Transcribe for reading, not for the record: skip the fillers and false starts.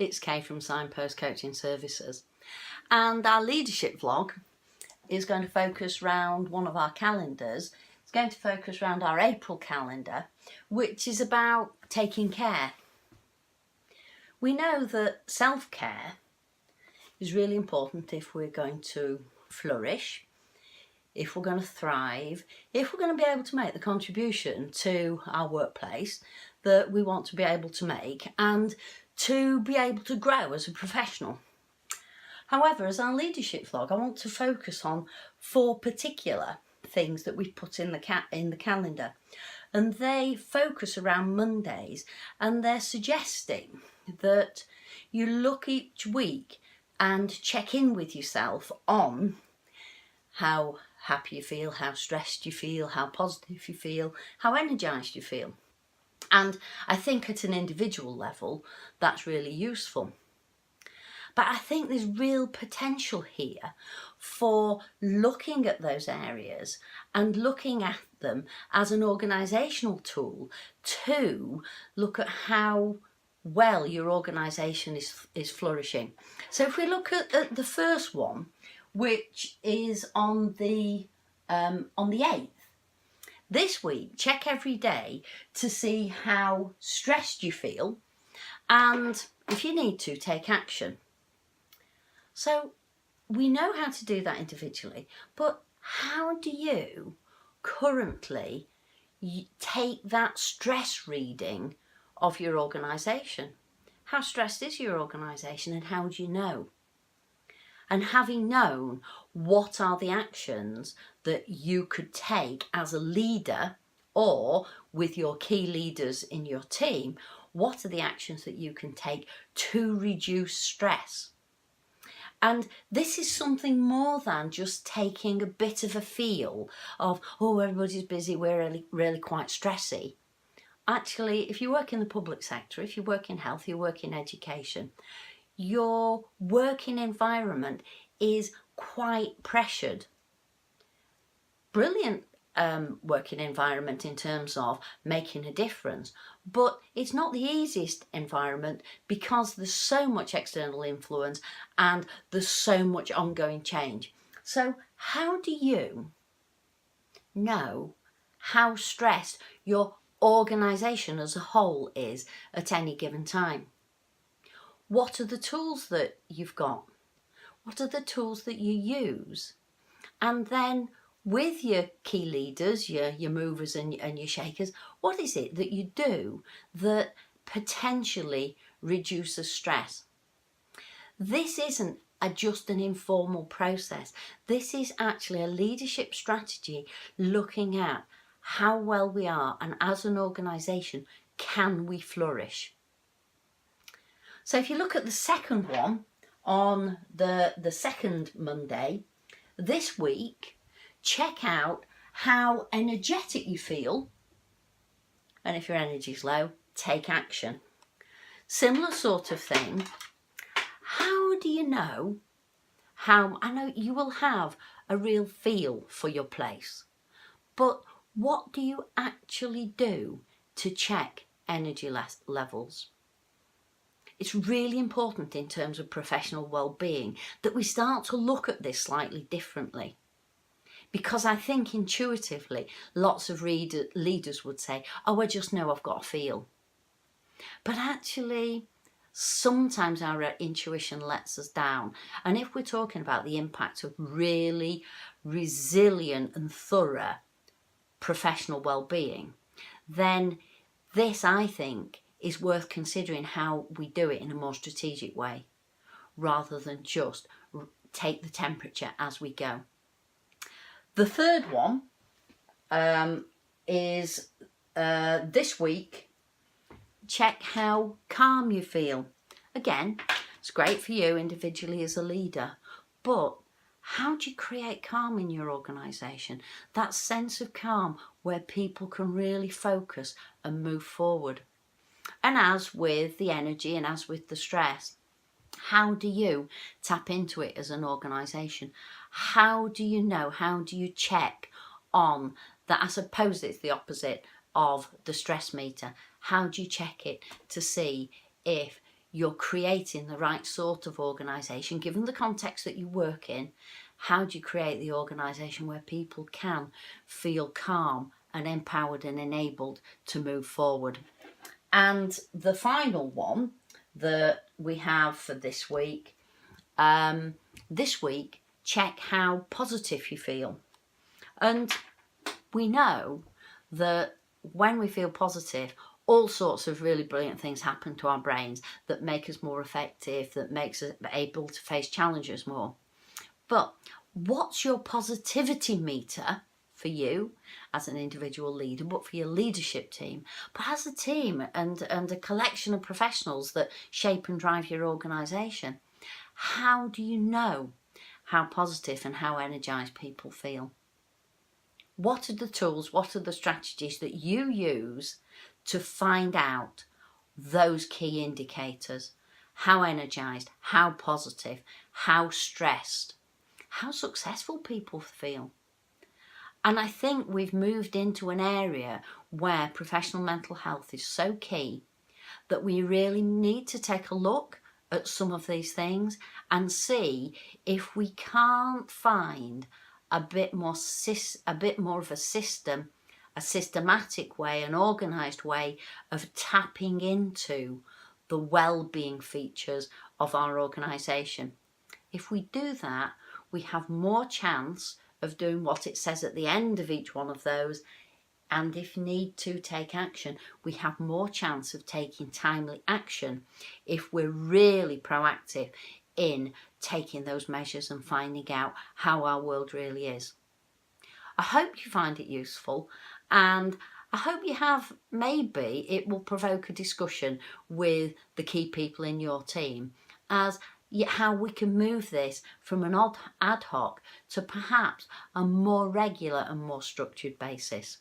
it's Kay from Signpost Coaching Services, and our leadership vlog is going to focus around one of our calendars. It's going to focus around our April calendar, which is about taking care. We know that self-care is really important if we're going to flourish, if we're going to thrive, if we're going to be able to make the contribution to our workplace that we want to be able to make, and to be able to grow as a professional. However, as our leadership vlog, I want to focus on 4 particular things that we've put in the calendar, and they focus around Mondays, and they're suggesting that you look each week and check in with yourself on how happy you feel, how stressed you feel, how positive you feel, how energised you feel. And I think at an individual level, that's really useful. But I think there's real potential here for looking at those areas and looking at them as an organisational tool to look at how well your organisation is flourishing. So if we look at the first one, which is on the 8th, this week, check every day to see how stressed you feel, and if you need to, take action. So we know how to do that individually, but how do you currently take that stress reading of your organisation? How stressed is your organisation, and how do you know? And having known, what are the actions that you could take as a leader, or with your key leaders in your team, what are the actions that you can take to reduce stress? And this is something more than just taking a bit of a feel of, oh, everybody's busy, we're really quite stressy. Actually, if you work in the public sector, if you work in health, you work in education, your working environment is quite pressured. Brilliant working environment in terms of making a difference, but it's not the easiest environment because there's so much external influence and there's so much ongoing change. So how do you know how stressed your organisation as a whole is at any given time? What are the tools that you've got? What are the tools that you use? And then with your key leaders, your movers and your shakers, what is it that you do that potentially reduces stress? This isn't just an informal process. This is actually a leadership strategy looking at how well we are, and as an organisation, can we flourish? So if you look at the second one, on the second Monday, this week, check out how energetic you feel, and if your energy's low, take action. Similar sort of thing. How do you know how, I know you will have a real feel for your place, but what do you actually do to check energy levels? It's really important in terms of professional well-being that we start to look at this slightly differently. Because I think intuitively, lots of leaders would say, oh, I just know I've got a feel. But actually, sometimes our intuition lets us down. And if we're talking about the impact of really resilient and thorough professional well-being, then this, I think, is worth considering how we do it in a more strategic way, rather than just take the temperature as we go. The third one is this week, check how calm you feel. Again, it's great for you individually as a leader, but how do you create calm in your organisation? That sense of calm where people can really focus and move forward. And as with the energy and as with the stress, how do you tap into it as an organisation? How do you know, how do you check on that? I suppose it's the opposite of the stress meter. How do you check it to see if you're creating the right sort of organisation, given the context that you work in. How do you create the organisation where people can feel calm and empowered and enabled to move forward? And the final one that we have for this week, check how positive you feel. And we know that when we feel positive, all sorts of really brilliant things happen to our brains that make us more effective, that makes us able to face challenges more. But what's your positivity meter for you as an individual leader, but for your leadership team, but as a team and a collection of professionals that shape and drive your organisation? How do you know how positive and how energised people feel? What are the tools, what are the strategies that you use to find out those key indicators? How energised, how positive, how stressed, how successful people feel. And I think we've moved into an area where professional mental health is so key that we really need to take a look at some of these things and see if we can't find a bit more of a system, a systematic way, an organised way of tapping into the well-being features of our organisation. If we do that, we have more chance of doing what it says at the end of each one of those, and if need to take action, we have more chance of taking timely action if we're really proactive in taking those measures and finding out how our world really is. I hope you find it useful, and I hope you have, maybe it will provoke a discussion with the key people in your team as how we can move this from an ad hoc to perhaps a more regular and more structured basis.